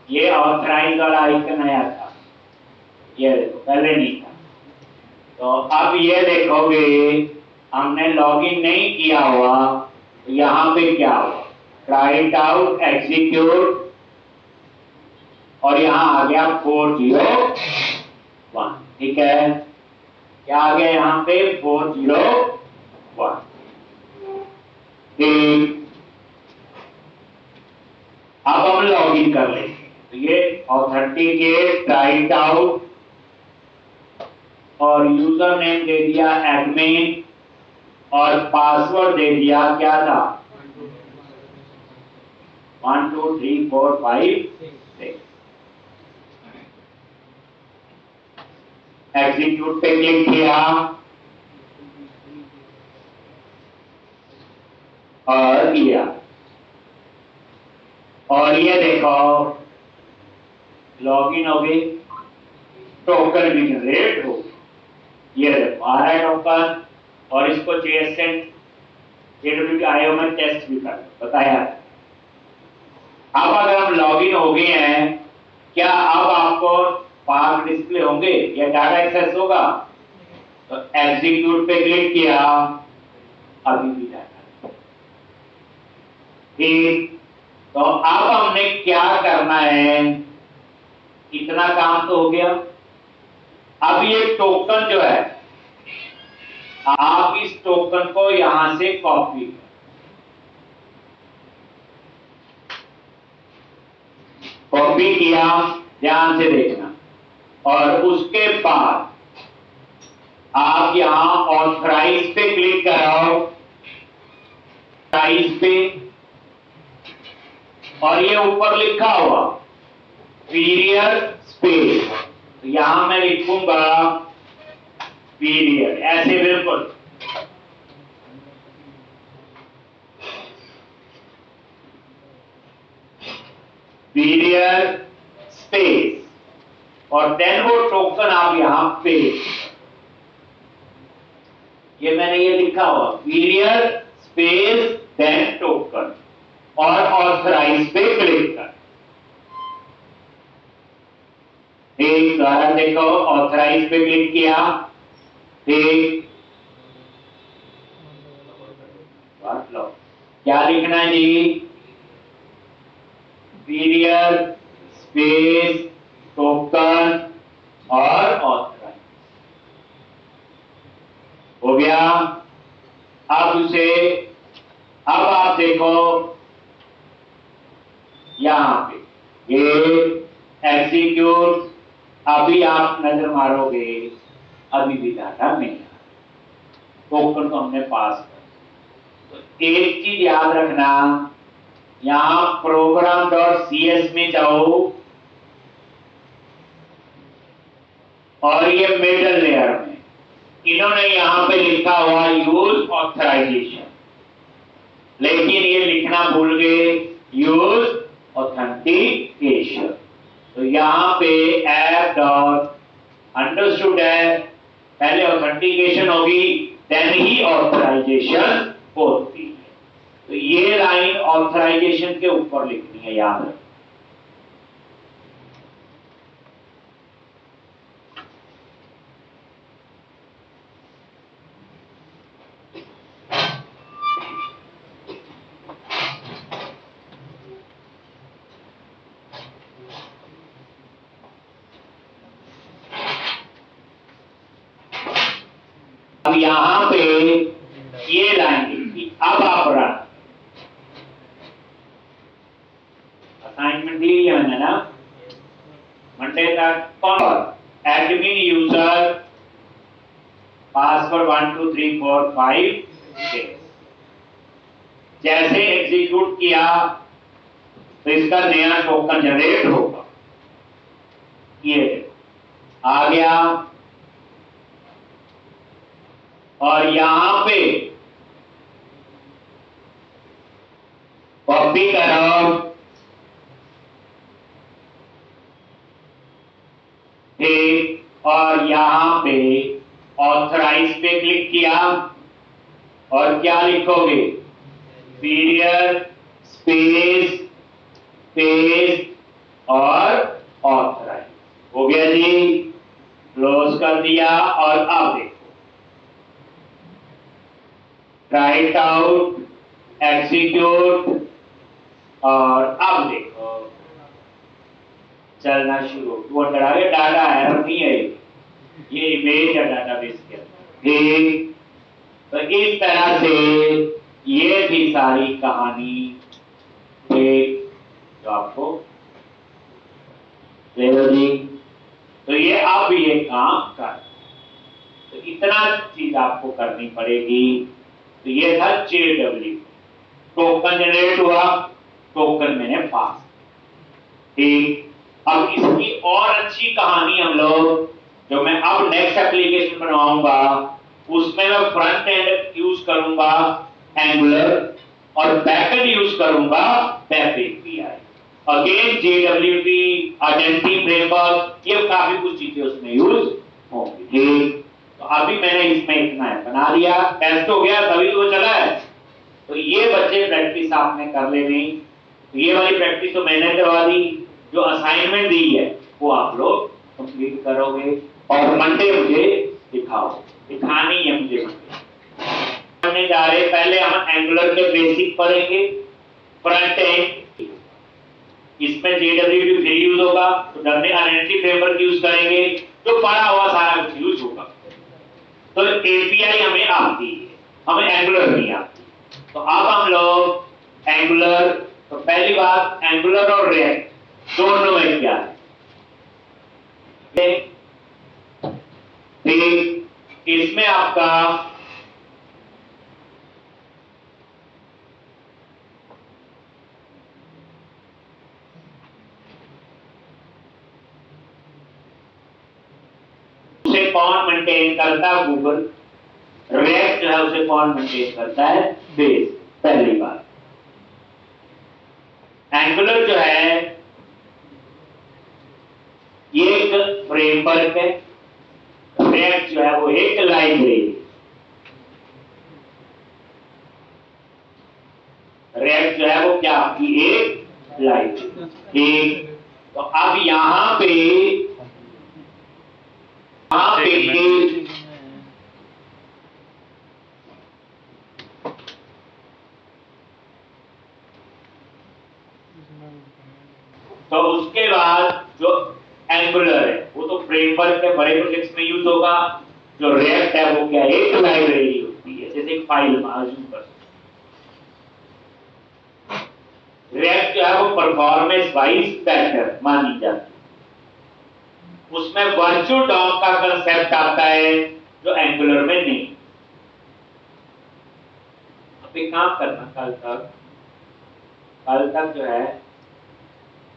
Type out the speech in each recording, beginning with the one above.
ये ऑथराइज वाला आइकन आया था, ये देखो पहले नहीं था। तो अब ये देखोगे हमने लॉगिन नहीं किया हुआ, तो यहाँ पे क्या हुआ, ट्राई इट आउट, एग्जीक्यूट, और यहाँ आ गया 401। ठीक है, क्या आ गया यहाँ पे 401। ठीक, अब हम लॉगिन कर लेंगे। तो ये ऑथेंटिकेट, ट्राई इट आउट, और यूजर नेम दे दिया एडमिन, और पासवर्ड दे दिया क्या था 1 2 3 4 5 6। एग्जीक्यूट पे क्लिक किया और किया, और ये देखो लॉगिन हो गई, टोकन भी जनरेट हो गई। ये देखो आ रहा है टोकन, और इसको JSNIO में टेस्ट भी कर बताया। अब अगर हम लॉगिन हो गए हैं, क्या अब आपको पार्क डिस्प्ले होंगे या डाटा एक्सेस होगा? तो एग्जीक्यूट पे क्लिक किया, अभी भी डाटा। ठीक, तो अब हमने क्या करना है, इतना काम तो हो गया। अब ये टोकन जो है, आप इस टोकन को यहां से कॉपी किया, ध्यान से देखना, और उसके बाद आप यहां ऑथराइज पे क्लिक कराओ, ऑथराइज पे, और ये ऊपर लिखा हुआ पीरियड स्पेस, तो यहां मैं लिखूंगा पीरियड, ऐसे बिल्कुल। पीरियड स्पेस, और देन वो टोकन आप यहां पे, ये मैंने ये लिखा हुआ पीरियड स्पेस देन टोकन, और ऑथराइज पे क्लिक कर। ठीक, दोबारा देखो, ऑथराइज पे क्लिक किया। ठीक, लो क्या लिखना है जी, पीरियड स्पेस टोकन और ऑथराइज, हो गया। अब उसे, अब आप देखो यहां पे ये एग्जीक्यूट, अभी आप नजर मारोगे अभी भी डाटा नहीं आ, टोकन को हमने पास कर। तो एक चीज याद रखना, यहां program.cs में जाओ, और ये मिडल लेयर में इन्होंने यहां पे लिखा हुआ यूज ऑथराइजेशन, लेकिन ये लिखना भूल गए यूज ऑथेंटिकेशन। तो यहां पे ऐप डॉट अंडरस्टूड है, पहले ऑथेंटिकेशन होगी देन ही ऑथराइजेशन होती है। तो ये लाइन ऑथराइजेशन के ऊपर लिखनी है, याद रखो। अब यहां पे ये लाइन लिखी, अब आप रन, असाइनमेंट ली है मैंने ना मंडे तक, कौन एडमिन यूजर पासवर्ड 1 2 3 4 5 6। जैसे एग्जीक्यूट किया तो इसका नया टोकन जनरेट होगा, ये आ गया, और यहां पे कॉपी करो, ठीक, और यहां पे ऑथराइज पे क्लिक किया, और क्या लिखोगे पीरियड स्पेस स्पेस और ऑथराइज। हो गया जी, क्लोज कर दिया। और अब देखो, राइट आउट, एग्जीक्यूट, और अब देखो चलना शुरू। वो डाटा एरर नहीं है, ये इमेज है डाटाबेस के अंदर। ठीक, तो इस तरह से ये भी सारी कहानी एक जो आपको जी। तो ये अब ये काम कर, तो इतना चीज आपको करनी पड़ेगी। तो ये था JW, टोकन जनरेट हुआ, टोकन मैंने पास। ठीक, अब इसकी और अच्छी कहानी हम लोग, जो मैं अब नेक्स्ट एप्लीकेशन बनवाऊंगा, उसमें मैं फ्रंट एंड यूज करूंगा एंगुलर, और बैक एंड यूज करूंगा web API. Again JWT, identity framework, ये काफी कुछ चीजें उसमें यूज होंगी। ठीक, तो अभी मैंने इसमें इतना बना दिया, टेस्ट हो गया, तभी तो चला है। तो ये बच्चे प्रैक्टिस आपने कर लेनी। तो ये वाली प्रैक्टिस तो मैंने करवा दी, जो असाइनमेंट दी है वो आप लोग कंप्लीट करोगे, और मंडे मुझे दिखानी है मुझे मंडे जा रहे। पहले हम एंगुलर के बेसिक पढ़ेंगे, फ्रंट एंड, इसमें JWT फ्री यूज होगा, तो डरने आइडेंटिटी फ्रेमवर्क यूज करेंगे, जो पढ़ा हुआ सारा कुछ यूज होगा। तो एपीआई हमें आती है, हमें एंगुलर नहीं आती। तो अब हम लोग एंगुलर, तो पहली बात एंगुलर और रिएक्ट दोनों में क्या है। ठीक, इसमें आपका उसे कौन मेंटेन करता है? गूगल। रिएक्ट जो है उसे कौन मेंटेन करता है? बेस। पहली बात, एंगुलर जो है ये एक फ्रेमवर्क है, रिएक्ट जो है वो एक लाइब्रेरी। रिएक्ट जो है वो क्या आपकी एक लाइब्रेरी। ठीक, तो अब यहां पे तो उसके बाद जो एंगुलर है वो तो फ्रेमवर्क के बड़े प्रोजेक्ट्स में यूज होगा। जो रिएक्ट है वो क्या, एक लाइब्रेरी होती है, जैसे एक फाइल माजूम कर। रिएक्ट जो है वो परफॉर्मेंस वाइज बेटर मानी जाती है, उसमें वर्चुअल डॉम का कंसेप्ट आता है जो एंगुलर में नहीं। अब एक काम करना, कल तक जो है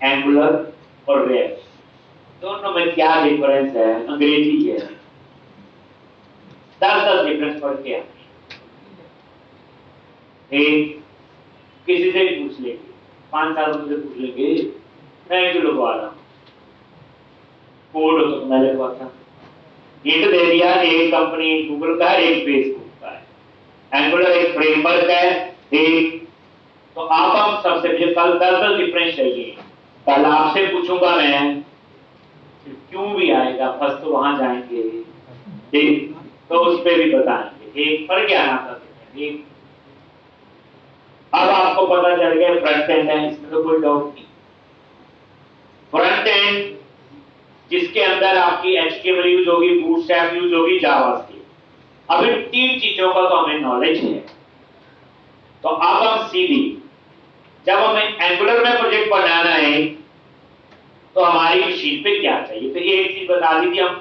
एंगुलर और रिएक्ट दोनों में क्या डिफरेंस है, अंग्रेजी है, 10 डिफरेंस पढ़ के किसी से भी पूछ लेंगे, 5 साल मुझे पूछ लेंगे, मैं जो लगवा रहा हूं कोड तो मैं लिखवाता। ये तो दे दिया, एक कंपनी गूगल का है, एक फेसबुक का है, एंगुलर एक फ्रेमवर्क है। ठीक, तो आप हम सबसे पहले कल 10 डिफरेंस चाहिए। कल आपसे पूछूंगा मैं, क्यों भी आएगा, फर्स्ट तो वहां जाएंगे। ठीक, तो उस पर भी बताएंगे। एक पर क्या ना करते हैं। अब आपको पता चल गया फ्रंट एंड है, इसमें तो कोई डाउट नहीं। फ्रंट एंड जिसके अंदर आपकी HTML यूज होगी, बूटस्ट्रैप यूज होगी, जावास्क्रिप्ट। अब इन 3 चीजों का तो हमें नॉलेज है। तो अब हम सीधी, जब हमें एंगुलर में प्रोजेक्ट बनाना है तो हमारी मशीन पे क्या चाहिए, तो एक चीज बता दी थी, हम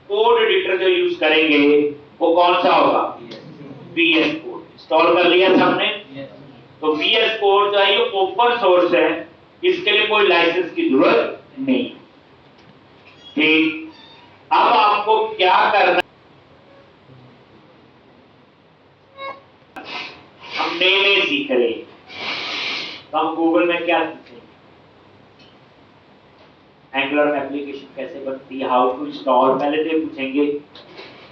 कोड एडिटर जो यूज करेंगे वो कौन सा होगा, VS कोड। इंस्टॉल कर लिया सबने। तो VS कोड जो है ये ओपन सोर्स है, इसके लिए कोई लाइसेंस की जरूरत नहीं। ठीक, अब आपको क्या करना, हम नए सीख रहे हैं। तो हम गूगल में क्या सीखेंगे, एंगुलर में एप्लीकेशन कैसे बनती है, हाउ टू इंस्टॉल, पहले तो पूछेंगे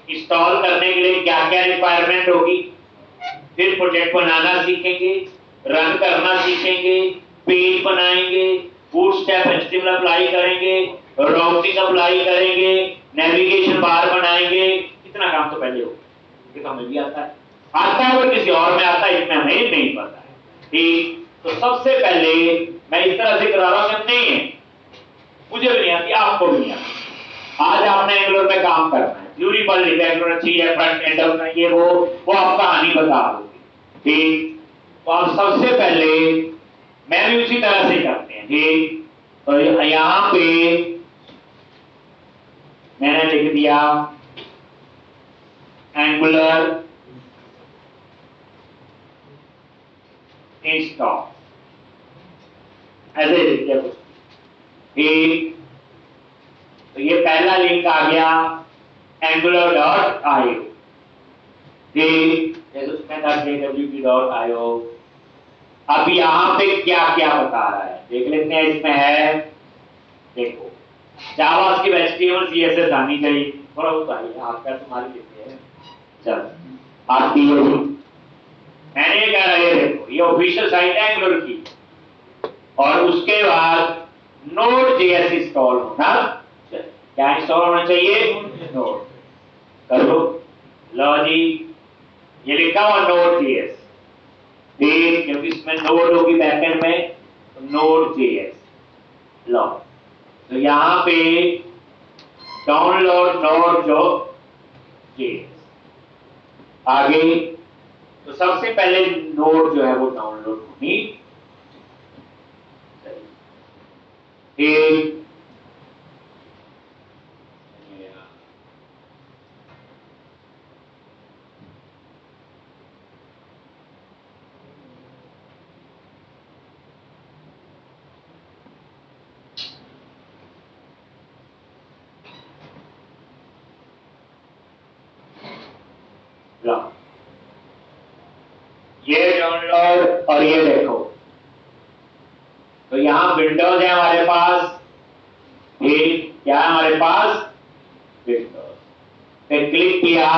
इंस्टॉल करने के लिए क्या क्या रिक्वायरमेंट होगी। फिर प्रोजेक्ट बनाना सीखेंगे, रन करना सीखेंगे, पेज बनाएंगे, फूड स्टेप एचटीएमएल अप्लाई करेंगे, राउटिंग अप्लाई करेंगे, नेविगेशन बार बनाएंगे, इतना काम तो पहले हो, ये तो हमें भी आता है और किसी और में आता है, इसमें हमें नहीं पता है। ठीक, तो सबसे पहले मैं इस तरह से करा रहा हूं, नहीं है मुझे भी नहीं आती, आपको भी नहीं आती। आज आपने एंगुलर में काम करना है, थ्योरी पढ़ ली, एंगुलर अच्छी है, फ्रंट एंड अपना ये वो आप कहानी बता दोगे। ठीक, तो आप सबसे पहले मैं भी उसी तरह से करते हैं। ठीक, तो यहां पे मैंने लिख दिया एंगुलर इंस्टॉल, ऐसे लिख दिया कुछ। ठीक, तो ये पहला लिंक आ गया angular.io। ठीक, उसमें था jwt.io। अब यहां पे क्या क्या बता रहा है देख लेते हैं। इसमें है, देखो जावास्क्रिप्ट, HTML, CSS आनी चाहिए, थोड़ा बताइए आपका, तुम्हारी कितनी है? चल आती है, मैंने कह रहा है देखो ये ऑफिशियल साइट है एंगुलर की, और उसके बाद Node.js इंस्टॉल होना चाहिए। क्या इंस्टॉल होना चाहिए? नोड करो, लो जी, ये लिखा हुआ Node.js। ठीक, क्योंकि इसमें नोड होगी बैकएंड में, तो Node.js लो। तो यहां पे डाउनलोड Node.js आगे, तो सबसे पहले नोड जो है वो डाउनलोड होनी चाहिए। ये डाउनलोड, और ये देखो, तो यहां विंडोज है हमारे पास। ठीक, क्या है हमारे पास? विंडोज पे क्लिक किया,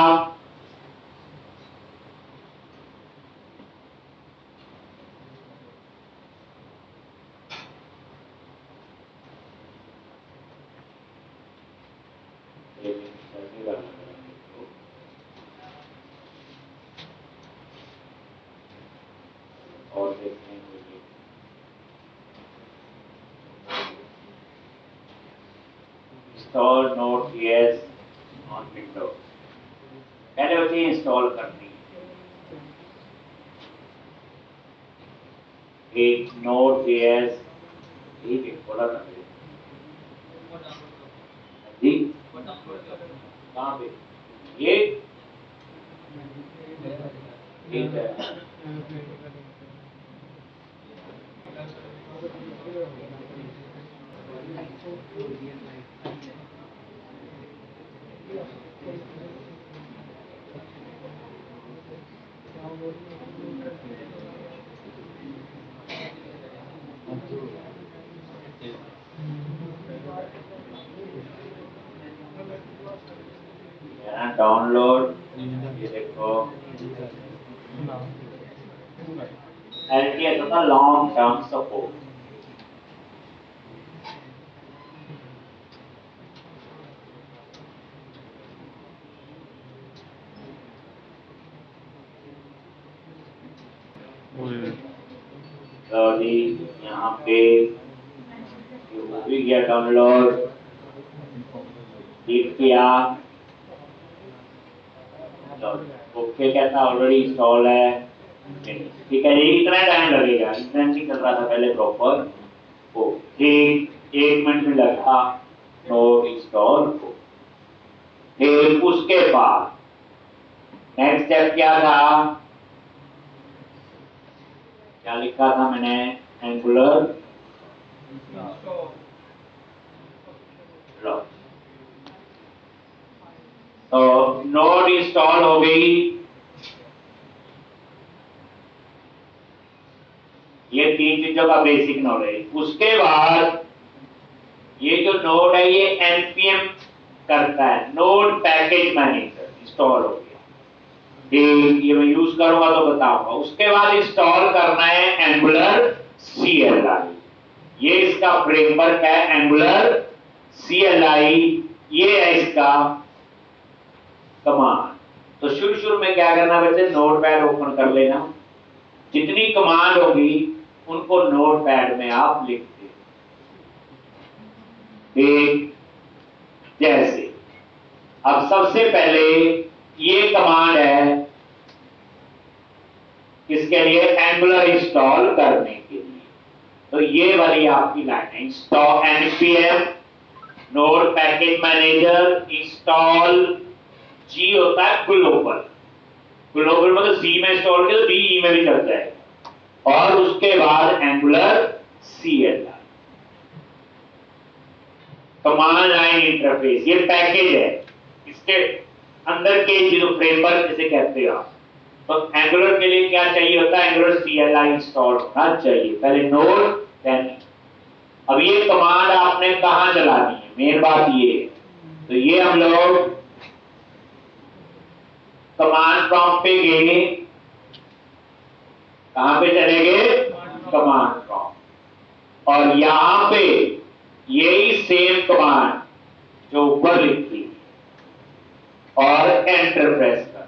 और देखते हैं इंस्टॉल Node.js ऑन विंडोज। पहले होती है इंस्टॉल करनी एक Node.js, ठीक है, बोला था जी, कहाँ पे ये ठीक है। डाउनलोड, ये देखो LTS होता लॉन्ग टर्म सपोर्ट। तो यहाँ पे हो भी गया डाउनलोड, क्लिक किया, ओके कहता ऑलरेडी इंस्टॉल है। ठीक है, ये इतना टाइम लगेगा, इतना नहीं चल रहा था पहले प्रॉपर। ओ ठीक, 1 मिनट में लगा नोड इंस्टॉल को। फिर उसके बाद नेक्स्ट स्टेप क्या था, क्या लिखा था मैंने, एंगुलर लो। तो नोड इंस्टॉल हो गई, ये 3 चीजों का बेसिक नॉलेज। उसके बाद ये जो नोड है ये npm करता है, नोड पैकेज मैनेजर इंस्टॉल हो गया। ठीक, ये मैं यूज करूंगा तो बताऊंगा। उसके बाद इंस्टॉल करना है एंगुलर CLI, ये इसका फ्रेमवर्क है एंगुलर CLI, ये है इसका कमांड। तो शुरू में क्या करना बच्चे, नोटपैड ओपन कर लेना, जितनी कमांड होगी उनको नोटपैड में आप लिखते एक जैसे। अब सबसे पहले ये कमांड है किसके लिए, एंगुलर इंस्टॉल करने के लिए। तो ये वाली आपकी लाइन है, install npm node package manager install, G होता है ग्लोबल, ग्लोबल मतलब सी में इंस्टॉल किया तो बी ई में भी चल जाएगा, और उसके बाद angular CLI command line interface, ये पैकेज है, इसके अंदर के जो फ्रेमवर्क जिसे कहते हो आप। तो एंगुलर के लिए क्या चाहिए होता है, एंगुलर CLI इंस्टॉल होना चाहिए, पहले नोड देन। अब ये कमांड आपने कहां चलानी है, मेन बात ये है। तो ये हम लोग कमांड प्रॉम्प्ट पे गए, कहां पे चले गए, कमांड प्रॉम्प्ट, और यहां पे यही सेम कमांड जो ऊपर लिखी और एंटर प्रेस कर,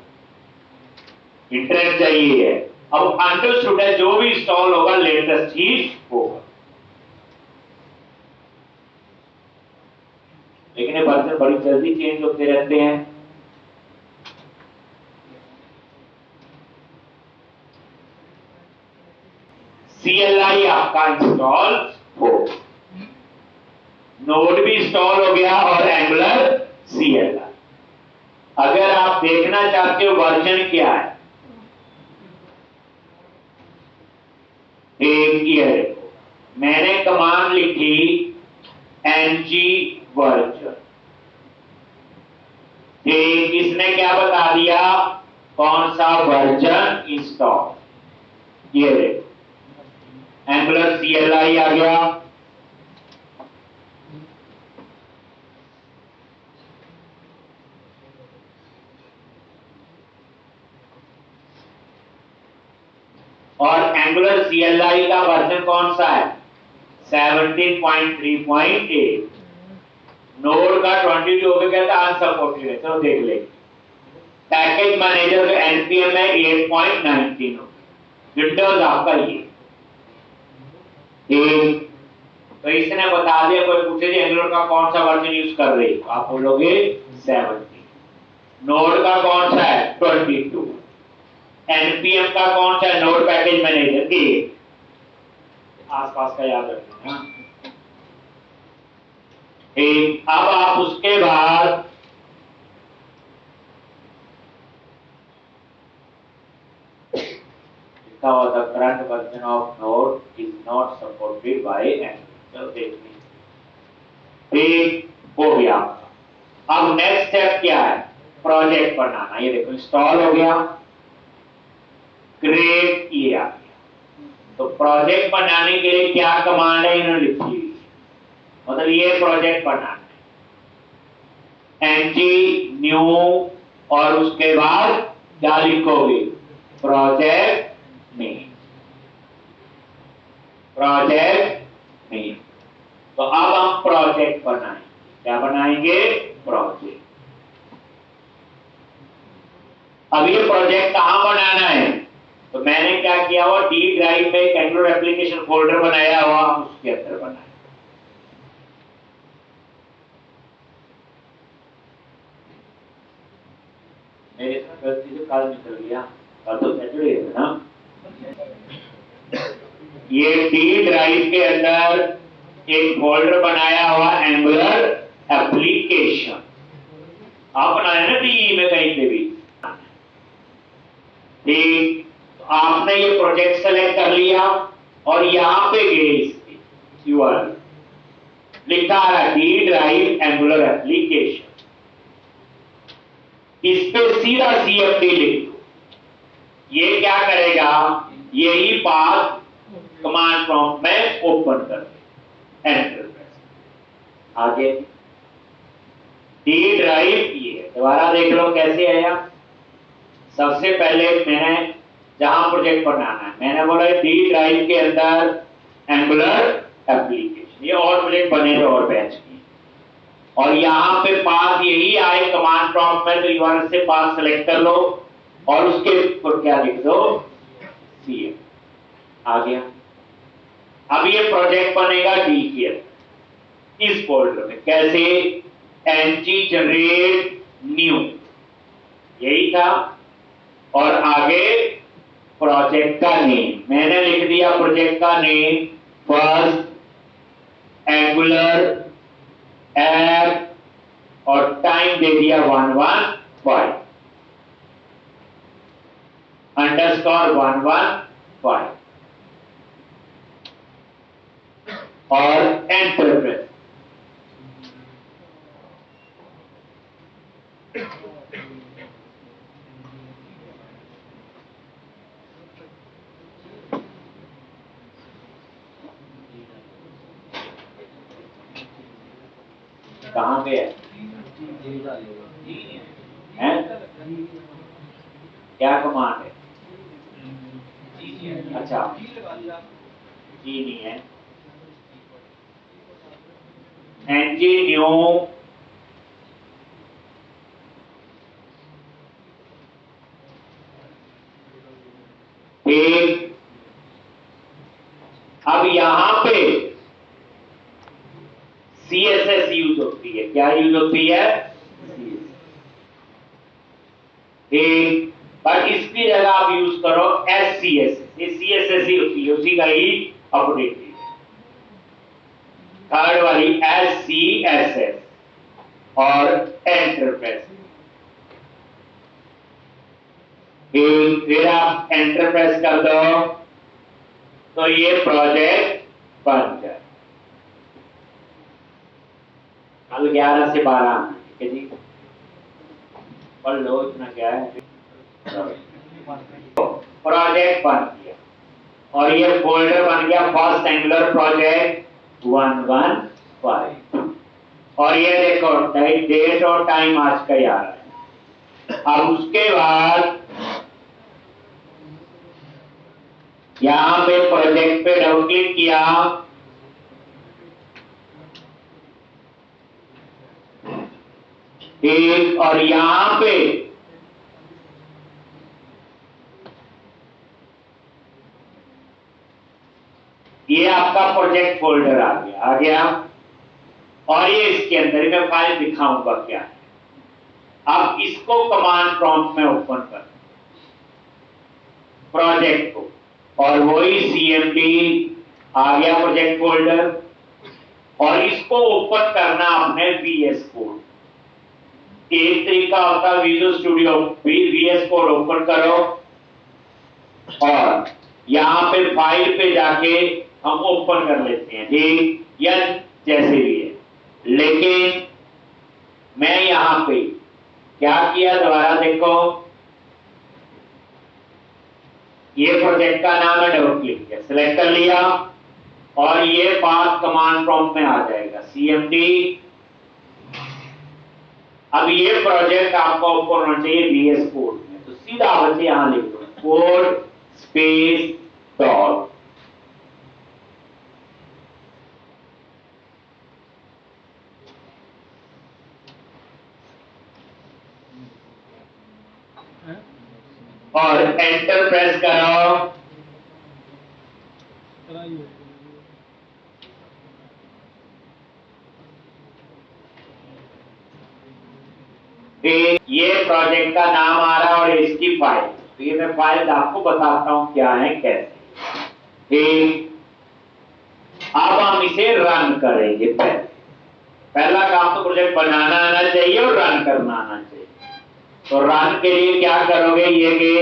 इंटरनेट चाहिए है। अब अंडरस्टूड है, जो भी इंस्टॉल होगा लेटेस्ट ही होगा, लेकिन ये वर्जन बड़ी जल्दी चेंज होते रहते हैं। CLI आपका इंस्टॉल हो, नोड भी इंस्टॉल हो गया और एंगुलर CLI। अगर आप देखना चाहते हो वर्जन क्या है, एक ये देखो, मैंने कमांड लिखी ng वर्जन, ठीक, इसने क्या बता दिया, कौन सा वर्जन इंस्टॉल, ये देखो एंगुलर CLI आ गया। और एंगुलर CLI का वर्जन कौन सा है, 17.3.8, नोड का 22 हो गया था, अनसपोर्टेड है, चलो देख ले। पैकेज मैनेजर का npm है 8.19 हो, विंडोज आपका ये एक। तो इसने बता दिया, कोई पूछे जी एंगुलर का कौन सा वर्जन यूज कर रहे हो, आप बोलोगे 17, नोड का कौन सा है 22, npm का कौन सा है, नोड पैकेज मैनेजर के आसपास का याद रखना। एक, अब आप उसके बाद लिखा हुआ था current version of node is not supported by angular, देखिए ठीक हो गया। अब नेक्स्ट स्टेप क्या है, प्रोजेक्ट बनाना, ये देखो इंस्टॉल हो गया, क्रिएट ये आ गया। तो प्रोजेक्ट बनाने के लिए क्या कमांड है इन्होंने लिखी हुई, मतलब ये प्रोजेक्ट बनाना है, ng न्यू, और उसके बाद क्या लिखोगे, प्रोजेक्ट नेम, प्रोजेक्ट नेम। तो अब हम प्रोजेक्ट बनाएंगे, क्या बनाएंगे, प्रोजेक्ट। अब ये प्रोजेक्ट कहां बनाना है, तो मैंने क्या किया हुआ, डी ड्राइव में एक एंगुलर एप्लीकेशन फोल्डर बनाया हुआ, उसके अंदर बनाया। मेरे साथ गलती से काल निकल गया, कल तो सैटरडे है ना। ये डी ड्राइव के अंदर एक फोल्डर बनाया हुआ एंगुलर एप्लीकेशन, आप बनाए ना डी में कहीं पे भी, ठीक। आपने ये प्रोजेक्ट सेलेक्ट कर लिया और यहां पे गए, इसके यूआरएल लिखा है डी ड्राइव एंगुलर एप्लीकेशन, इस पे सीधा CMD लिख दो। ये क्या करेगा, यही पाथ कमांड प्रॉम्प्ट में ओपन कर दे, एंटर प्रेस, आगे डी ड्राइव, ये दोबारा देख लो कैसे आया। सबसे पहले मैंने जहां प्रोजेक्ट बनाना है, मैंने बोला डी ड्राइव के अंदर एंगुलर एप्लीकेशन। ये और प्रोजेक्ट बने थे और बैच की, और यहाँ पे पास यही आए कमांड प्रॉम्प्ट में, तो यूआरएल से पास सेलेक्ट कर लो और उसके ऊपर क्या लिख दो, सीएम। आ गया। अब ये प्रोजेक्ट बनेगा डीकेएफ इस फोल्डर में। कैसे? एनजी जनरेट न्यू, यही था। और आगे प्रोजेक्ट का नेम मैंने लिख दिया, प्रोजेक्ट का नेम फर्स्ट एंगुलर ऐप, और टाइम दे दिया 115 अंडरस्कोर 115 और एंटर प्रेस। कहां पे है? क्या कमांड है? अच्छा, जी नहीं है। एनजी न्यू ठीक। अब यहां पे CSS यूज होती है। क्या यूज होती है? ठीक। पर इसकी जगह आप यूज करो SCSS। ये CSS ही होती है, उसी का ही अपडेट है। थर्ड वाली SCSS और एंटर प्रेस। फिर आप एंटर प्रेस कर दो तो ये प्रोजेक्ट बन जाए। कल 11 से 12, ठीक है जी, पढ़ लो, इतना क्या है। प्रोजेक्ट बन गया और ये फोल्डर बन गया फर्स्ट एंगुलर प्रोजेक्ट 115। और ये देखो डेट और टाइम आज का याद है। अब उसके बाद यहां पे प्रोजेक्ट पे डबल क्लिक किया, ठीक, और यहां पे ये आपका प्रोजेक्ट फोल्डर आ गया। और ये इसके अंदर मैं फाइल दिखाऊंगा क्या है। अब इसको कमांड प्रॉम्प्ट में ओपन कर प्रोजेक्ट को, और वही CMD आ गया प्रोजेक्ट फोल्डर, और इसको ओपन करना अपने VS कोड। एक तरीका होता है visual studio VS code open करो और यहां पे फाइल पे जाके हम ओपन कर लेते हैं, ठीक, या जैसे भी है। लेकिन मैं यहां पे क्या किया, दोबारा देखो, ये प्रोजेक्ट का नाम है, डबल क्लिक किया, सिलेक्ट कर लिया, और ये पास कमांड प्रॉम्प्ट में आ जाएगा CMD। अब ये प्रोजेक्ट आपको ओपन होना चाहिए VS कोड में, तो सीधा बच्चे यहां लिख दो कोड स्पेस डॉट। और एंटर प्रेस करो। ये प्रोजेक्ट का नाम आ रहा है और इसकी फाइल, तो ये मैं फाइल आपको बताता हूं क्या है कैसे। अब हम इसे रन करेंगे। पहला काम तो प्रोजेक्ट बनाना आना चाहिए और रन करना आना चाहिए। तो रन के लिए क्या करोगे, ये के,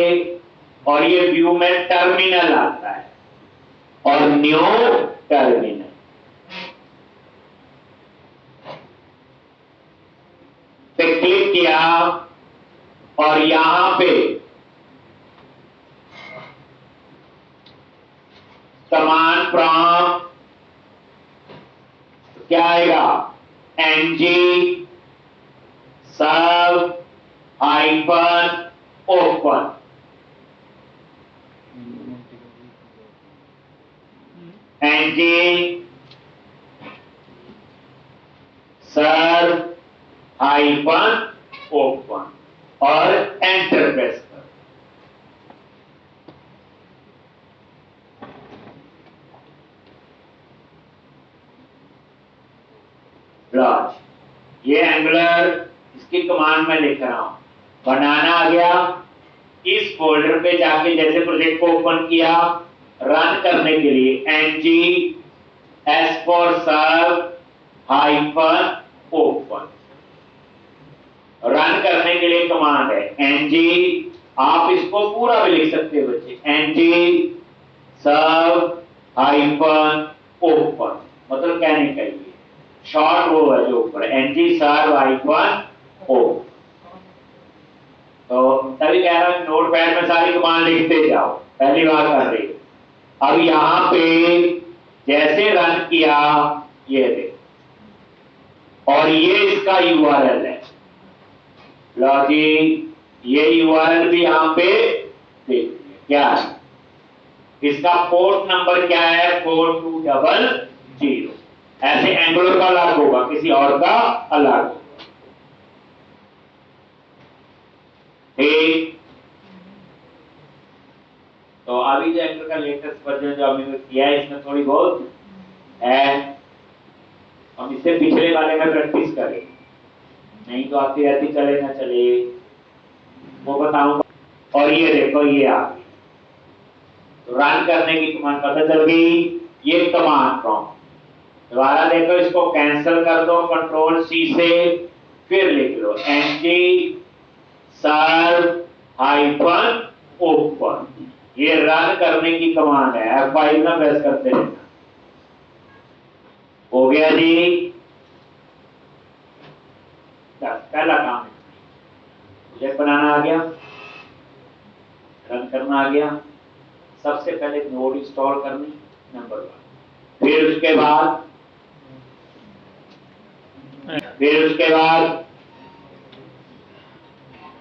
और ये व्यू में टर्मिनल आता है और न्यू टर्मिनल, पे क्लिक किया और यहां पे कमांड प्रॉम्प्ट क्या आएगा, ng सब hyphen open, ng hyphen open और एंटर प्रेस करो। ब्लॉच ये एंगुलर इसकी कमांड में लिख रहा हूं, बनाना आ गया। इस फोल्डर पे जाके जैसे प्रोजेक्ट को ओपन किया, रन करने के लिए ng s for serve hyphen open, run करने के लिए कमांड है ng, आप इसको पूरा भी लिख सकते हो बच्चे, ng सर्व हाइफन ओपन, मतलब कहने का ये शॉर्ट वो है जो ऊपर ng सर्व हाइफन ओपन। तो तभी कह रहा हूं नोटपैड में सारी कमांड लिखते जाओ, पहली बार कर रही हो। अब यहां पे जैसे रन किया ये देखो, और ये इसका यूआरएल है लॉगिन, ये यूआरएल भी यहां पे देखिए क्या है, इसका पोर्ट नंबर क्या है 4200। ऐसे एंगुलर का अलग होगा, किसी और का अलग होगा। ठीक, तो अभी जो एंगुलर का लेटेस्ट वर्जन जो अभी किया है इसमें थोड़ी बहुत है, हम इससे पिछले वाले में प्रैक्टिस करें, नहीं तो आती रहती चले ना चले वो बताऊंगा। और ये देखो ये आ गई, तो रन करने की कमांड पता चल गई, ये कमांड प्रॉम्प्ट। दोबारा देखो, इसको कैंसिल कर दो कंट्रोल सी से, फिर लिख लो ng सर्व हाइफन ओपन, ये रन करने की कमांड है, F5 ना प्रेस करते रहना। हो गया जी, पहला काम प्रोजेक्ट बनाना आ गया, रन करना आ गया। सबसे पहले नोड इंस्टॉल करनी नंबर 1, फिर उसके बाद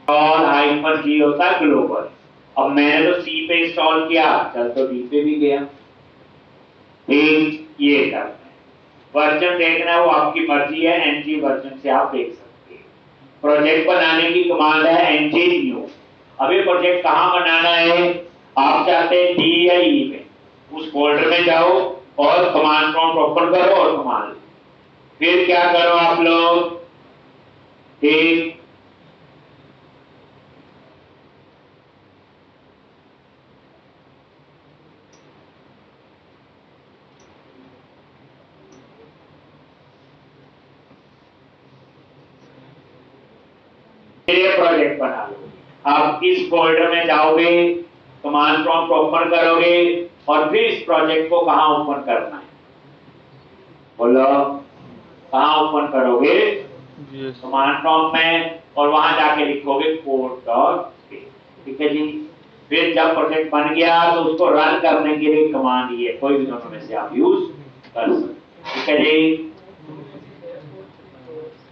और हाइफन जी होता है ग्लोबल। अब मैंने तो सी पे इंस्टॉल किया, चल तो डी पे भी गया। ठीक, ये करना है। वर्जन देखना है वो आपकी मर्जी है, ng वर्जन से आप देख सकते हैं। प्रोजेक्ट बनाने की कमांड है ng न्यू। अभी प्रोजेक्ट कहां बनाना है, आप चाहते हैं डी या ई में, उस फोल्डर में जाओ और कमांड प्रॉम्प्ट ओपन करो और कमांड, फिर क्या करो आप लोग, ठीक, प्रोजेक्ट बना लो। अब इस फोल्डर में जाओगे, कमांड प्रॉम्प्ट ओपन करोगे और फिर इस प्रोजेक्ट को कहां ओपन करना है, बोलो कहां ओपन करोगे, कमांड प्रॉम्प्ट में, और वहां जाके लिखोगे code.space। ठीक है जी। फिर जब प्रोजेक्ट बन गया तो उसको रन करने के लिए कमांड ये, कोई भी दोनों में से आप यूज कर सकते। ठीक है जी।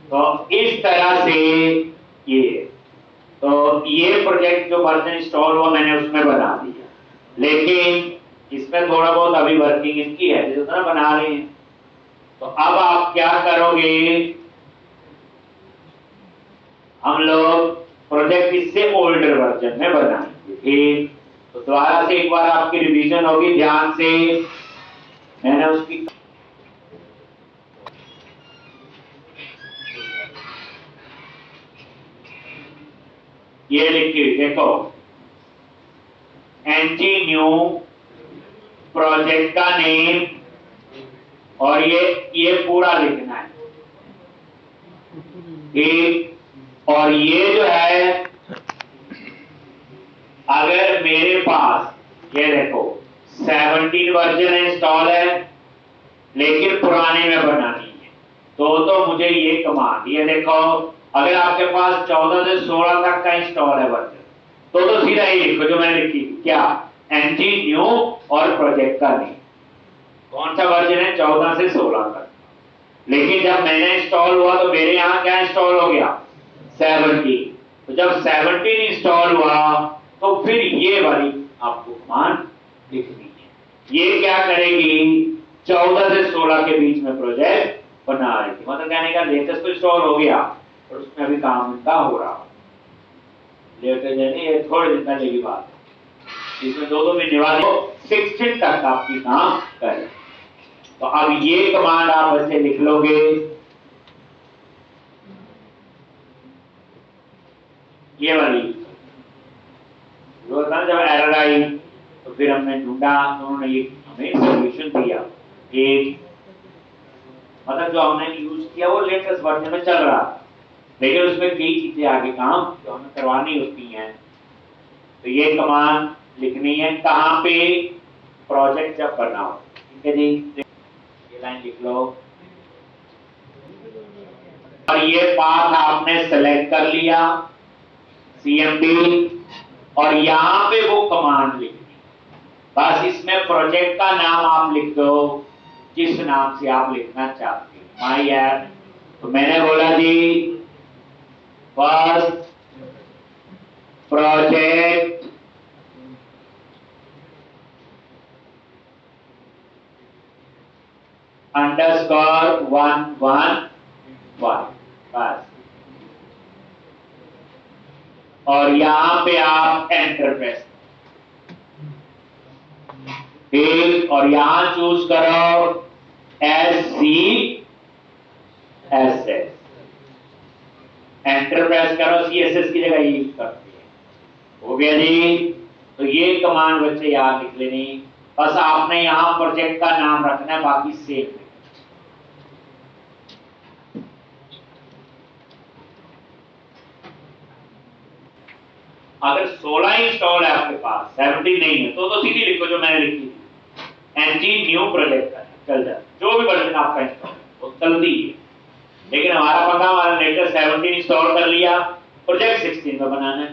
तो इस तरह से ये प्रोजेक्ट जो वर्जन इंस्टॉल हुआ मैंने उसमें बना दिया, लेकिन इसमें थोड़ा बहुत अभी वर्किंग इसकी है, जितना बना रहे हैं। तो अब आप क्या करोगे, हम लोग प्रोजेक्ट इससे ओल्डर वर्जन में बनाएंगे। ठीक, तो दोबारा से एक बार आपकी रिवीजन होगी, ध्यान से मैंने उसकी ये लिखी हुई देखो, ng न्यू प्रोजेक्ट का नेम, और ये पूरा लिखना है। ठीक, और ये जो है, अगर मेरे पास ये देखो 17 वर्जन इंस्टॉल है लेकिन पुराने में बनानी है, तो मुझे ये कमांड, ये देखो अगर आपके पास 14 से 16 तक का इंस्टॉल है वर्जन, तो सीधा ही लिखो जो मैंने लिखी, क्या ng न्यू और प्रोजेक्ट का नेम, कौन सा वर्जन है 14 से 16 तक। लेकिन जब मैंने इंस्टॉल हुआ तो मेरे यहाँ क्या इंस्टॉल हो गया 17, तो जब 17 इंस्टॉल हुआ तो फिर ये वाली आपको कमांड लिखनी है। ये क्या करेगी, 14 से 16 के बीच में प्रोजेक्ट बना रही थी, मतलब कहने का लेटेस्ट तो इंस्टॉल हो गया और उसमें अभी काम इनका हो रहा है। लेटेस्ट यानी ये थोड़े दिन पहले की बात है, इसमें 2 महीने बाद 16 तक आपकी काम करे। तो अब ये कमांड आप बच्चे लिख लोगे, ये वाली जब एरर आई तो फिर हमने ढूंढा, तो उन्होंने ये हमें सॉल्यूशन दिया। एक मतलब जो हमने यूज किया वो लेटेस्ट वर्जन में चल रहा, लेकिन उसमें कई चीजें आगे काम जो हमें करवानी होती हैं। तो ये कमांड लिखनी है कहाँ पे, प्रोजेक्ट जब बनाओ, ठीक है जी, ये लाइन लिख लो। और ये पाथ आपने सेलेक्ट कर लिया CMD, और यहां पे वो कमांड लिखनी, बस इसमें प्रोजेक्ट का नाम आप लिख दो जिस नाम से आप लिखना चाहते हो। माई ऐप, तो मैंने बोला जी फर्स्ट प्रोजेक्ट अंडरस्कोर 111, बस। और यहां पे आप एंटर प्रेस, ठीक, और यहां चूज करो SCSS, एंटर प्रेस करो, CSS की जगह यूज करते हैं। हो गया जी। तो ये कमांड बच्चे याद लिख लेनी, बस आपने यहां प्रोजेक्ट का नाम रखना है, बाकी सेम। अगर 16 इंस्टॉल है आपके पास, 17 नहीं है, तो सीधी लिखो जो मैंने लिखी थी, NG न्यू प्रोजेक्ट का चल जाए, जो भी वर्जन आपका इंस्टॉल वो चलती है। लेकिन हमारा पता, हमारा लेटेस्ट 17 इंस्टॉल कर लिया, प्रोजेक्ट 16 में बनाना है,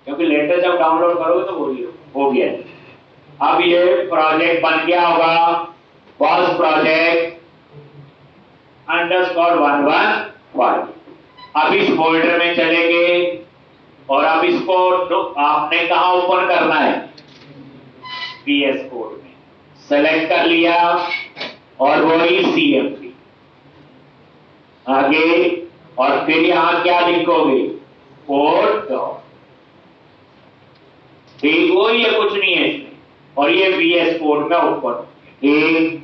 क्योंकि लेटेस्ट जब डाउनलोड करोगे तो वही हो गया। अब ये प्रोजेक्ट बन गया होगा, फर्स्ट प्रोजेक्ट अंडरस्कोर 115। अब इस फोल्डर में चलेंगे और अब इसको आपने कहां ओपन करना है, VS कोड में सेलेक्ट कर लिया, और वही CMD आगे, और फिर यहां क्या लिखोगे, कोड डॉट, ठीक, वही है, कुछ नहीं है इसमें, और ये VS कोड में ओपन, ठीक।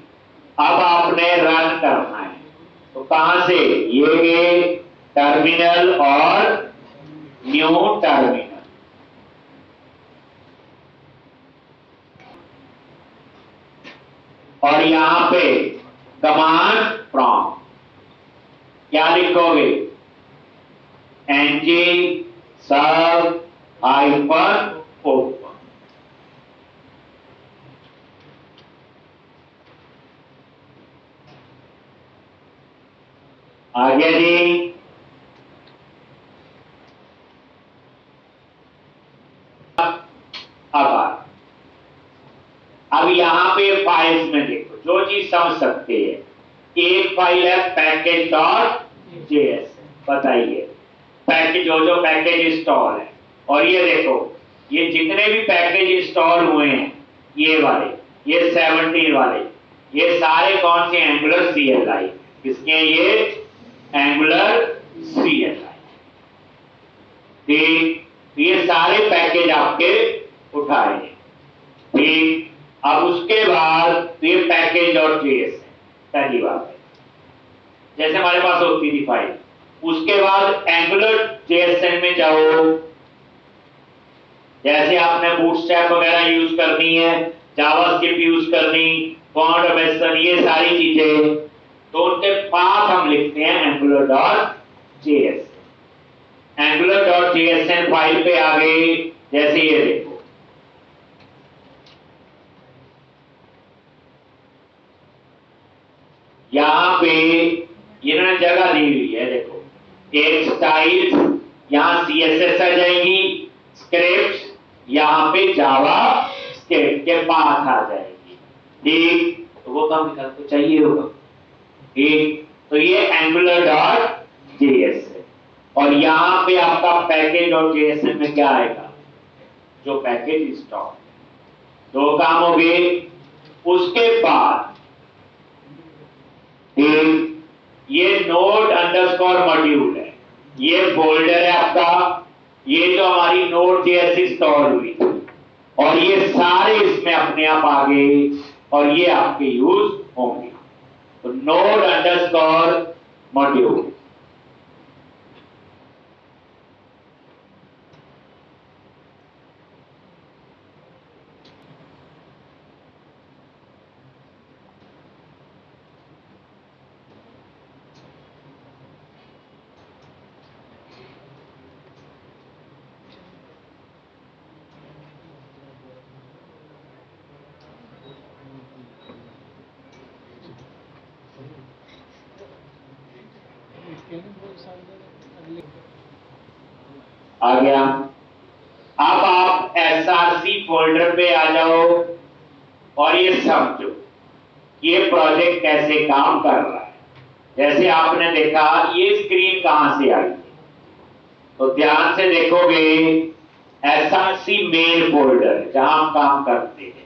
अब आपने रन करना है, तो कहां से, ये टर्मिनल और न्यू टर्मिनल, और यहां पे कमांड प्रॉम्प्ट क्या लिखोगे, NG sub -open, आगे जी। अब यहां पे फाइल्स में देखो, जो चीज समझ सकते हैं। एक फाइल है package.js, बताइए पैकेज, जो पैकेज इंस्टॉल है, और ये देखो ये जितने भी पैकेज इंस्टॉल हुए हैं, ये वाले, ये 17 वाले, ये सारे कौन से, एंगुलर CLI, किसके, ये एंगुलर CLI, ठीक, ये सारे पैकेज आपके उठाए, ठीक। अब उसके बाद ये package.js है, पहली बात है, जैसे हमारे पास होती थी फाइल। उसके बाद AngularJS में जाओ, जैसे आपने बूटस्ट्रैप वगैरह यूज करनी है, जावास्क्रिप्ट यूज करनी, फॉन्ट वेस्टर्न, ये सारी चीजें, तो उनके पाथ हम लिखते हैं Angular.js। Angular.js फाइल पे आ गए, जैसे ये देखो, यहां पे इन्होंने जगह दी हुई है, देखो, एक स्टाइल, यहां CSS आ जाएंगी, स्क्रिप्ट यहां पे जावा स्क्रिप्ट के पाथ आ जाएगी, ठीक। तो वो काम तो चाहिए होगा, ठीक। तो ये Angular.js है, और यहां पे आपका package.js में क्या आएगा, जो पैकेज इंस्टॉल, दो काम हो गए। उसके बाद ये नोड अंडरस्कोर मॉड्यूल है, ये फोल्डर है आपका, ये जो हमारी नोड जेएससी स्टोर हुई और ये सारे इसमें अपने आप आ गए और ये आपके यूज होंगे। तो नोड अंडरस्कोर मॉड्यूल। आ गया। अब आप एसआरसी फोल्डर पे आ जाओ और ये समझो ये प्रोजेक्ट कैसे काम कर रहा है। जैसे आपने देखा ये स्क्रीन कहां से आई, तो ध्यान से देखोगे एसआरसी मेन फोल्डर जहां हम काम करते हैं,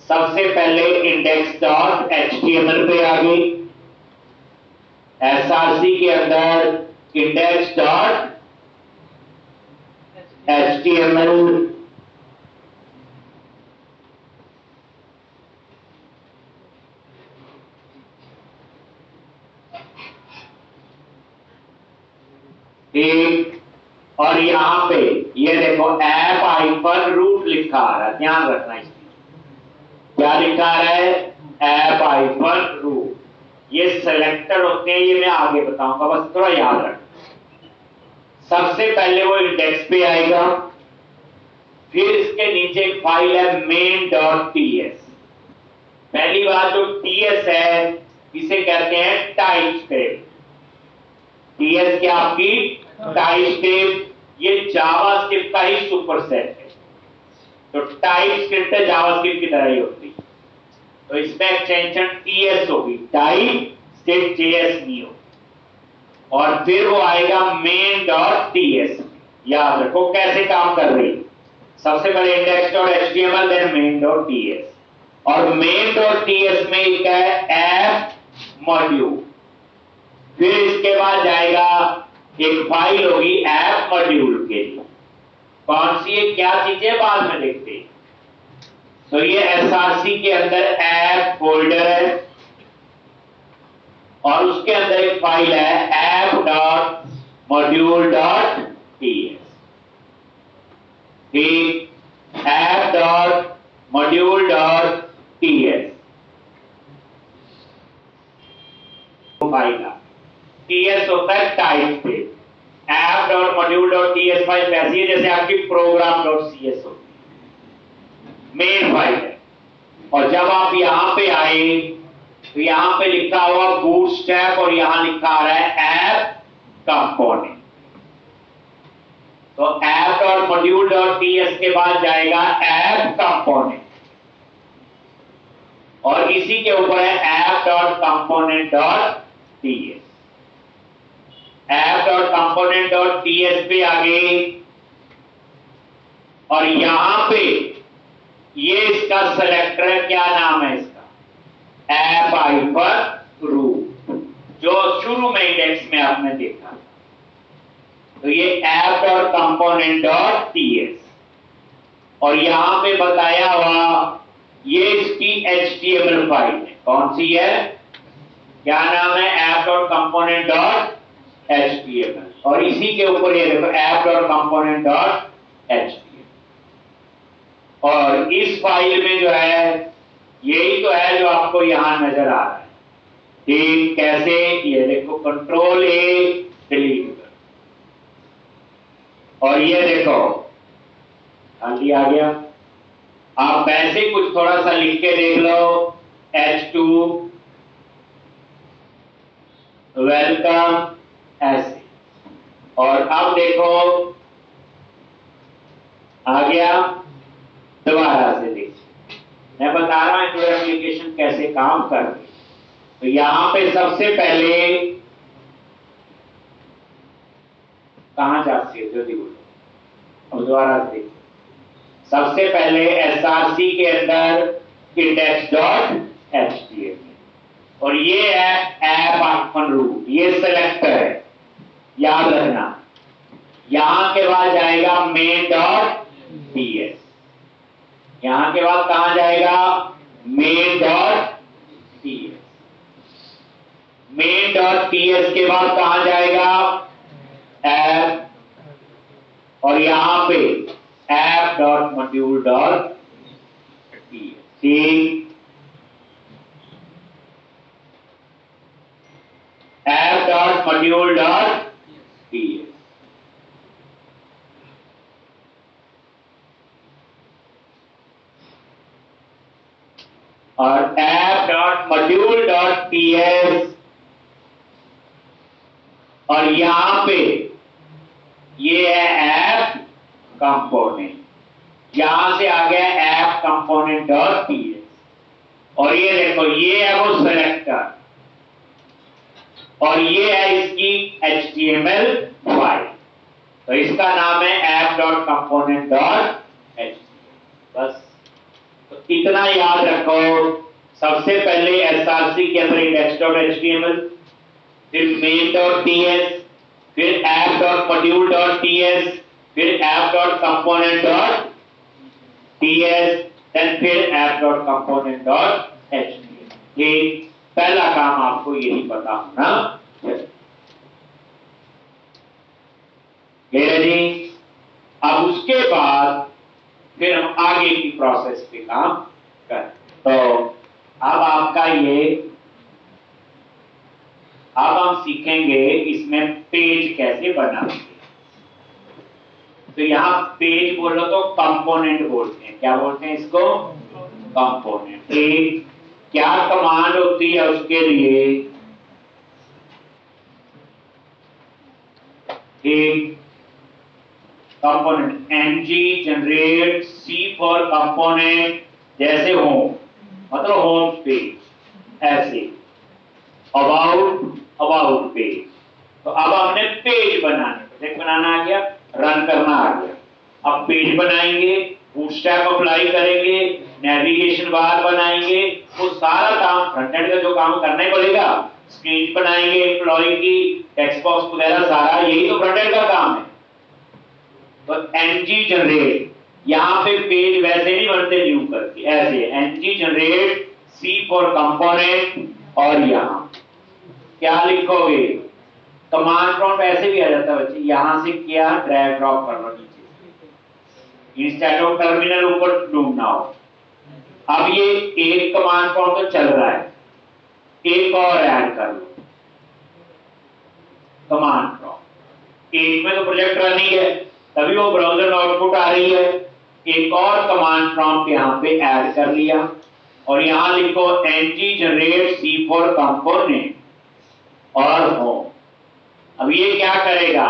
सबसे पहले index.html पे आ गई। एसआरसी के अंदर index.html एक, और यहां पे ये देखो ऐप आइकन रूट लिखा आ रहा है, ध्यान रखना इसमें क्या लिखा है, ऐप आइकन रूट। ये सेलेक्टर होते हैं, ये मैं आगे बताऊंगा, बस थोड़ा याद रखना। सबसे पहले वो इंडेक्स पे आएगा, फिर इसके नीचे एक फाइल है main.ts। पहली बात जो ts है इसे कहते हैं टाइपस्क्रिप्ट। ts क्या आपकी टाइपस्क्रिप्ट, ये जावास्क्रिप्ट का ही सुपरसेट है। तो टाइपस्क्रिप्ट जावास्क्रिप्ट की तरह ही होती है, तो इसमें एक्सटेंशन ts होगी, टाइपस्क्रिप्ट js नहीं होगी। और फिर वो आएगा main.ts। याद रखो कैसे काम कर रही है, सबसे पहले index.html देन main.ts, और main.ts में एक है ऐप मॉड्यूल। फिर इसके बाद जाएगा एक फाइल होगी ऐप मॉड्यूल के लिए, कौन सी है क्या चीजें बाद में देखते हैं। तो ये एसआरसी के अंदर ऐप फोल्डर है और उसके अंदर एक फाइल है app.module.ts। ठीक, app.module.ts फाइल है। ts होता है टाइपस्क्रिप्ट, app.module.ts फाइल ऐसी है जैसे आपकी program.cs होती है, मेन फाइल है। और जब आप यहां पे आए तो यहां पे लिखा हुआ बूटस्ट्रैप और यहां लिखा आ रहा है ऐप कंपोनेंट। तो app.module.ts के बाद जाएगा ऐप कंपोनेंट और इसी के ऊपर है app.component.ts। app.component.ts पे आ गए और यहां पे ये इसका सेलेक्टर है, क्या नाम है इसका, ऐप आइकन रूट, जो शुरू में इंडेक्स में आपने देखा। तो ये app.component.ts और यहां पे बताया हुआ ये इसकी HTML फाइल है, कौन सी है, क्या नाम है, app.component.html, और इसी के ऊपर ये देखो app.component.html। और इस फाइल में जो है यही तो है जो आपको यहां नजर आ रहा है। ठीक, कैसे, ये देखो कंट्रोल ए डिलीट कर, और ये देखो खाली आ गया। आप वैसे कुछ थोड़ा सा लिख के देख लो, H2 वेलकम ऐसे, और अब देखो आ गया। दोबारा से देखिए, मैं बता रहा हूं जो एप्लीकेशन कैसे काम कर रही है। तो यहां पे सबसे पहले कहां जाती है जल्दी बोलो, और दोबारा से देखिए। सबसे पहले एसआरसी के अंदर index.html, और ये है ऐप हाइफन रूट, ये सेलेक्टर है, याद रखना। यहां के बाद जाएगा मेन डॉट पीएस, यहां के बाद कहां जाएगा main dot PS, main dot PS के बाद कहां जाएगा ऐप, और यहां पे app dot module dot PS. ठीक, app dot module dot PS. और app dot module dot PS, और यहां पे ये है ऐप कंपोनेंट, यहां से आ गया ऐप कंपोनेंट डॉट पीएस, और ये देखो ये है वो सेलेक्टर, और ये है इसकी HTML फाइल, तो इसका नाम है app dot component dot HTML। बस तो इतना याद रखो, सबसे पहले SRC के अंदर इंडेक्स डॉट HTML, फिर मेन डॉट पीएस, फिर app dot module dot PS, फिर app dot component dot PS, then फिर app dot component dot HTML। ये पहला काम आपको यही पता होना चाहिए। जी, अब उसके बाद फिर हम आगे की प्रोसेस पे काम करें। तो अब आपका ये, अब हम सीखेंगे इसमें पेज कैसे बनाएंगे। तो यहां पेज बोलो तो कंपोनेंट बोलते हैं, क्या बोलते हैं इसको, कंपोनेंट। एक क्या कमांड होती है उसके लिए, एक component ng generate c for component, जैसे होम मतलब होम पेज, ऐसे अबाउट पेज। तो अब हमने पेज बनाने, प्रोजेक्ट बनाना आ गया, रन करना आ गया। अब पेज बनाएंगे, बूटस्ट्रैप अप्लाई करेंगे, नेविगेशन बार बनाएंगे, वो सारा काम फ्रंट एंड का जो काम करना ही पड़ेगा, स्क्रीन बनाएंगे, एम्प्लॉय की टेक्स्ट बॉक्स वगैरह, सारा यही तो फ्रंट एंड का काम है। तो ng जनरेट, यहां पे पेज वैसे नहीं बनते न्यू करके, ऐसे ng generate c for component, और यहां क्या लिखोगे, कमांड प्रॉम्प्ट ऐसे भी आ जाता है बच्चे, यहां से क्या ड्रैग ड्रॉप कर लो नीचे, इंस्टेड ऑफ टर्मिनल ऊपर ढूंढना हो। अब ये एक कमांड प्रॉम्प्ट तो चल रहा है, एक और ऐड कर लो कमांड प्रॉम्प्ट, एक में तो प्रोजेक्ट रनिंग है तभी वो ब्राउज़र में आउटपुट आ रही है, एक और कमांड प्रॉम्प्ट यहां पे ऐड कर लिया, और यहां लिखो ng generate c for component और होम। अब ये क्या करेगा,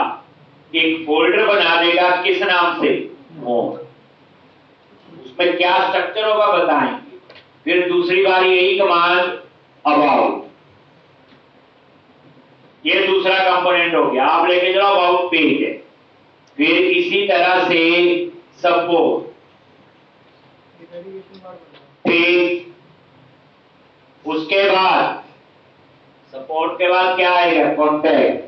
एक फोल्डर बना देगा, किस नाम से, होम। उसमें क्या स्ट्रक्चर होगा बताएंगे। फिर दूसरी बार यही कमांड अबाउट, ये दूसरा कंपोनेंट हो गया, आप लेके चलो अबाउट पेज है। फिर इसी तरह से सपोर्ट पेज, उसके बाद सपोर्ट के बाद क्या आएगा, कॉन्टैक्ट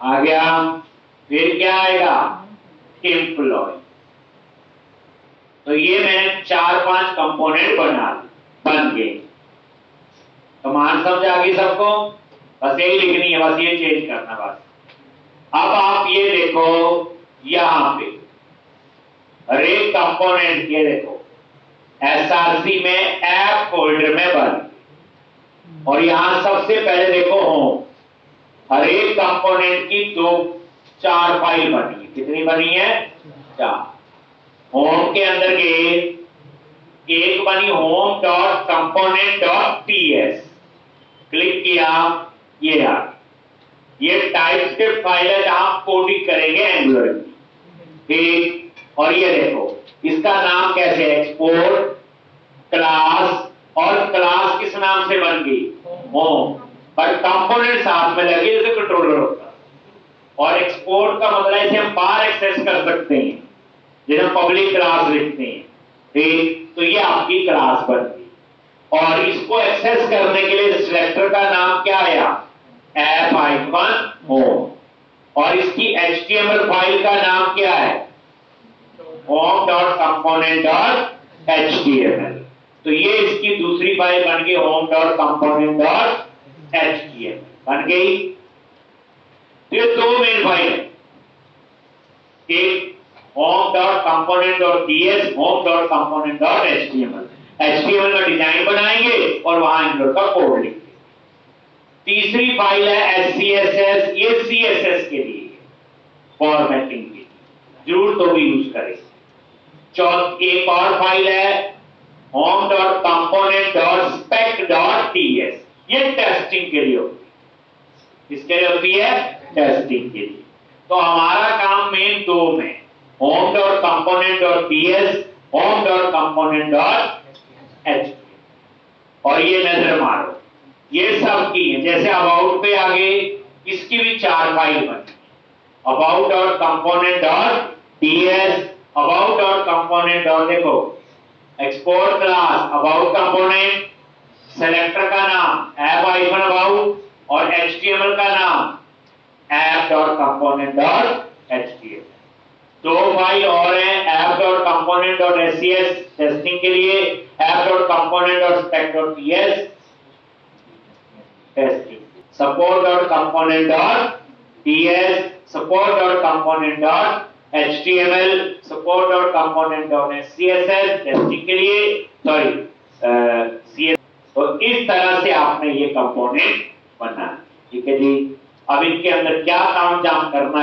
आ गया, फिर क्या आएगा, एम्प्लॉय। तो ये मैंने 4-5 कंपोनेंट बन गए। कमांड समझ आ गई सबको, बस यही लिखनी है, बस ये चेंज करना बस। अब आप ये देखो यहां पे हर एक कंपोनेंट, ये देखो SRC में ऐप फोल्डर में बन, और यहां सबसे पहले देखो होम, हर एक कंपोनेंट की 2-4 फाइल बनी है। कितनी बनी है, 4। होम के अंदर के एक बनी home dot component dot PS, click किया, ये आ, ये टाइपस्क्रिप्ट फाइल है जहां कोडिंग करेंगे एंगुलर की, ठीक। और ये देखो इसका नाम कैसे, एक्सपोर्ट क्लास, और क्लास किस नाम से बन गई, होम, पर कंपोनेंट साथ में लगे जैसे कंट्रोलर होता है। और एक्सपोर्ट का मतलब है इसे हम बाहर एक्सेस कर सकते हैं, जिसे पब्लिक क्लास लिखते हैं, ठीक। तो ये आपकी क्लास बन गई। और इसको एक्सेस करने के लिए सिलेक्टर का नाम क्या आया, f-home, और इसकी HTML फाइल का नाम क्या है, home.component.html। तो ये इसकी दूसरी फाइल बन गई home.component.html बन गई। तो ये दो मेन फाइल है, एक home.component.ts, home.component.html। HTML का डिजाइन बनाएंगे और वहां एंगुलर का कोड लिखेंगे। तीसरी फाइल है SCSS, ये CSS के लिए फॉर्मेटिंग के लिए, जरूर तो भी यूज करें। एक और फाइल है home.component.spec.ts, ये टेस्टिंग के लिए होती है। किसके लिए होती है, टेस्टिंग के लिए। तो हमारा काम मेन दो में, home.component.ts, home.component.html। और ये नजर मारो, ये सब की है। जैसे अबाउट पे आगे, इसकी भी चार फाइल बनी, about.component.ts, about.component, देखो export class, about component, selector का नाम app-about और HTML का नाम app.component.html। दो फाइल और हैं, app.component.scs टेस्टिंग के लिए, app.component.spec.ts testing, support.component.ts, support.component.html, support.component.css testing के लिए, सॉरी CS। तो इस तरह से आपने ये कंपोनेंट बनाना, ठीक है जी। अब इनके अंदर क्या काम जाम करना